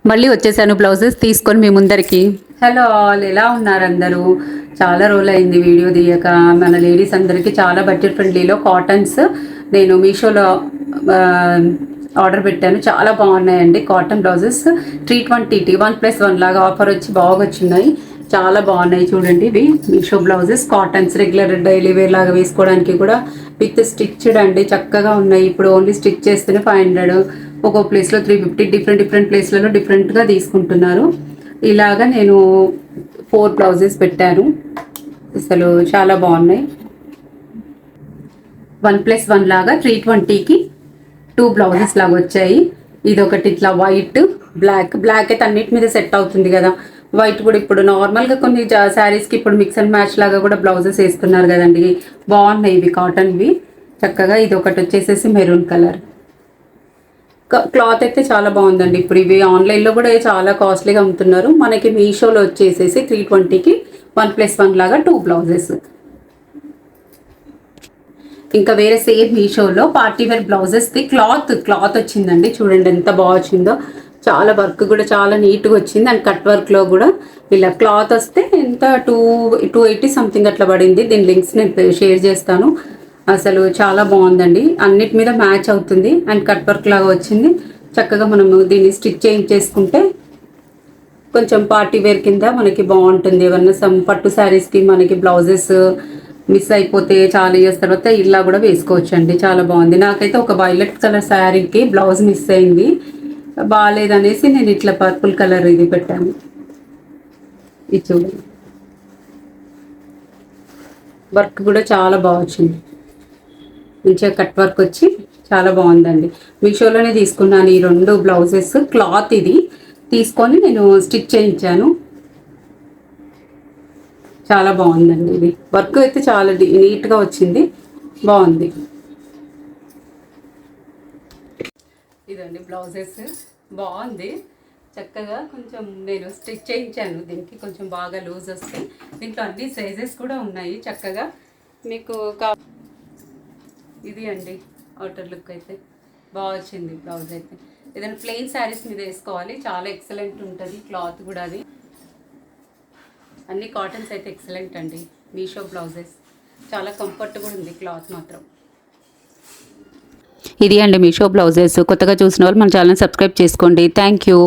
మళ్ళీ వచ్చేసాను బ్లౌజెస్ తీసుకొని మీ ముందరికి. హలో ఆల్, ఎలా ఉన్నారు అందరూ? చాలా రోజులు అయింది వీడియో తీయక. మన లేడీస్ అందరికీ చాలా బడ్జెట్ ఫ్రెండ్లీలో కాటన్స్ నేను మీషోలో ఆర్డర్ పెట్టాను. చాలా బాగున్నాయండి కాటన్ బ్లౌజెస్. 320 1+1 లాగా ఆఫర్ వచ్చి బాగా వచ్చినాయి. చాలా బాగున్నాయి చూడండి. ఇవి Meesho blouses cottons, regular daily wear లాగా వేసుకోవడానికి కూడా విత్ స్టిచ్డ్ అండి. చక్కగా ఉన్నాయి. ఇప్పుడు ఓన్లీ స్టిచ్ చేస్తేనే 500, ఒక్కో ప్లేస్లో 350. డిఫరెంట్ ప్లేస్లలో డిఫరెంట్గా తీసుకుంటున్నారు. ఇలాగా నేను 4 బ్లౌజెస్ పెట్టాను. అసలు చాలా బాగున్నాయి. 1+1 లాగా 320కి 2 బ్లౌజెస్ లాగా వచ్చాయి. ఇది ఒకటి ఇట్లా వైట్, బ్లాక్ అయితే అన్నిటి మీద సెట్ అవుతుంది కదా. వైట్ కూడా ఇప్పుడు నార్మల్గా కొన్ని శారీస్కి ఇప్పుడు మిక్స్ అండ్ మ్యాచ్ లాగా కూడా బ్లౌజెస్ వేస్తున్నారు కదండి. బాగున్నాయి ఇవి కాటన్వి చక్కగా. ఇది ఒకటి వచ్చేసేసి మెరూన్ కలర్. క్లాత్ అయితే చాలా బాగుందండి. ఇప్పుడు ఇవి ఆన్లైన్లో కూడా చాలా కాస్ట్లీగా అమ్ముతున్నారు. మనకి మీషోలో వచ్చేసేసి 320కి 1+1 లాగా 2 బ్లౌజెస్. ఇంకా వేరే సేమ్ మీషోలో పార్టీవేర్ బ్లౌజెస్ది క్లాత్ వచ్చిందండి. చూడండి ఎంత బాగా వచ్చిందో. చాలా వర్క్ కూడా చాలా నీట్గా వచ్చింది. అండ్ కట్ వర్క్లో కూడా ఇలా క్లాత్ వస్తే ఎంత 280 సంథింగ్ అట్లా పడింది. దీని లింక్స్ నేను షేర్ చేస్తాను. అసలు చాలా బాగుందండి. అన్నిటి మీద మ్యాచ్ అవుతుంది. అండ్ కట్ వర్క్ లాగా వచ్చింది. చక్కగా మనము దీన్ని స్టిచ్ చేయించేసుకుంటే కొంచెం పార్టీ వేర్ కింద మనకి బాగుంటుంది. ఏమన్నా పట్టు శారీస్కి మనకి బ్లౌజెస్ మిస్ అయిపోతే చాలా ఇయర్స్ తర్వాత ఇలా కూడా వేసుకోవచ్చు అండి. చాలా బాగుంది. నాకైతే ఒక వైలెట్ కలర్ శారీకి బ్లౌజ్ మిస్ అయింది, బాగాలేదనేసి నేను ఇట్లా పర్పుల్ కలర్ ఇది పెట్టాను. ఇది చూడండి, వర్క్ కూడా చాలా బాగా వచ్చింది. మంచిగా కట్ వర్క్ వచ్చి చాలా బాగుందండి. మీషోలోనే తీసుకున్నాను ఈ 2 బ్లౌజెస్. క్లాత్ ఇది తీసుకొని నేను స్టిచ్ చేయించాను. చాలా బాగుందండి. ఇది వర్క్ అయితే చాలా నీట్గా వచ్చింది, బాగుంది. ఇదండి బ్లౌజెస్, బాగుంది చక్కగా. కొంచెం నేను స్టిచ్ చేయించాను. దీనికి కొంచెం బాగా లూజ్ వస్తాయి. దీంట్లో అన్ని సైజెస్ కూడా ఉన్నాయి చక్కగా. మీకు ఇది అండి అవుటర్ లుక్ అయితే బాగా వచ్చింది. బ్లౌజ్ అయితే ఏదైనా ప్లెయిన్ శారీస్ మీద వేసుకోవాలి, చాలా ఎక్సలెంట్ ఉంటుంది. క్లాత్ కూడా అది అన్ని కాటన్స్ అయితే ఎక్సలెంట్ అండి. మీషో బ్లౌజెస్ చాలా కంఫర్టబుల్ ఉంది, క్లాత్ మాత్రం. ఇది అండి మీషో బ్లౌజెస్. కొత్తగా చూసిన వాళ్ళు మన ఛానల్ సబ్స్క్రైబ్ చేసుకోండి. Thank you.